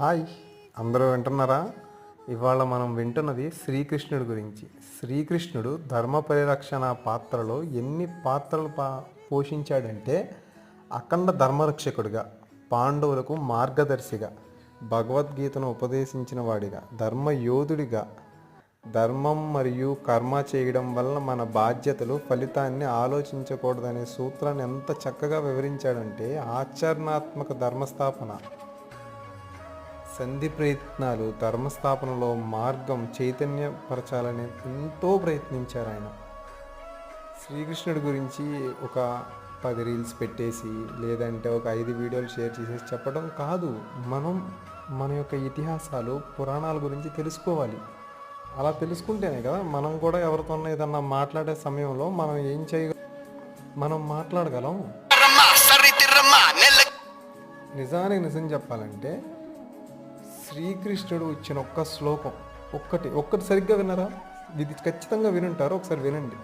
Hi, అందరూ వింటున్నారా? ఇవాళ మనం వింటున్నది శ్రీకృష్ణుడి గురించి. శ్రీకృష్ణుడు ధర్మ పరిరక్షణ పాత్రలో ఎన్ని పాత్రలు పోషించాడంటే, అఖండ ధర్మరక్షకుడిగా, పాండవులకు మార్గదర్శిగా, భగవద్గీతను ఉపదేశించిన వాడిగా, ధర్మయోధుడిగా, ధర్మం మరియు కర్మ చేయడం వల్ల మన బాధ్యతలు ఫలితాన్ని ఆలోచించకూడదనే సూత్రాన్ని ఎంత చక్కగా వివరించాడంటే, ఆచరణాత్మక ధర్మస్థాపన, సంధి ప్రయత్నాలు, ధర్మస్థాపనలో మార్గం చైతన్యపరచాలని ఎంతో ప్రయత్నించారు ఆయన. శ్రీకృష్ణుడి గురించి ఒక 10 రీల్స్ పెట్టేసి, లేదంటే ఒక 5 వీడియోలు షేర్ చేసేసి చెప్పడం కాదు. మన యొక్క ఇతిహాసాలు, పురాణాల గురించి తెలుసుకోవాలి. అలా తెలుసుకుంటేనే కదా మనం కూడా ఎవరితో ఏదన్నా మాట్లాడే సమయంలో మనం మాట్లాడగలం. నిజానికి నిజం చెప్పాలంటే, శ్రీకృష్ణుడు ఇచ్చిన ఒక్క శ్లోకం ఒక్కటి సరిగ్గా వినరా? ఇది ఖచ్చితంగా వినుంటారు, ఒకసారి వినండి.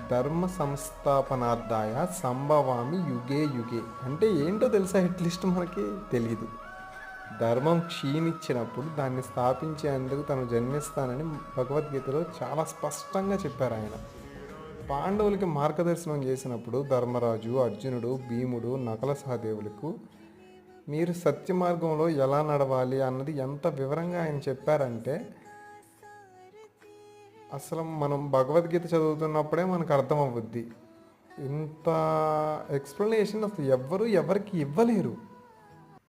ధర్మ సంస్థాపనార్థాయ సంభవామి యుగే యుగే అంటే ఏంటో తెలుసా? అట్లీస్ట్ మనకి తెలియదు. ధర్మం క్షీణించినప్పుడు దాన్ని స్థాపించేందుకు తను జన్మిస్తానని భగవద్గీతలో చాలా స్పష్టంగా చెప్పారు ఆయన. పాండవులకి మార్గదర్శనం చేసినప్పుడు ధర్మరాజు, అర్జునుడు, భీముడు, నకుల సహదేవులకు మీరు సత్య మార్గంలో ఎలా నడవాలి అన్నది ఎంత వివరంగా ఆయన చెప్పారంటే, అసలు మనం భగవద్గీత చదువుతున్నప్పుడే మనకు అర్థమవుద్ది. ఇంత ఎక్స్ప్లెనేషన్ అసలు ఎవరికి ఇవ్వలేరు.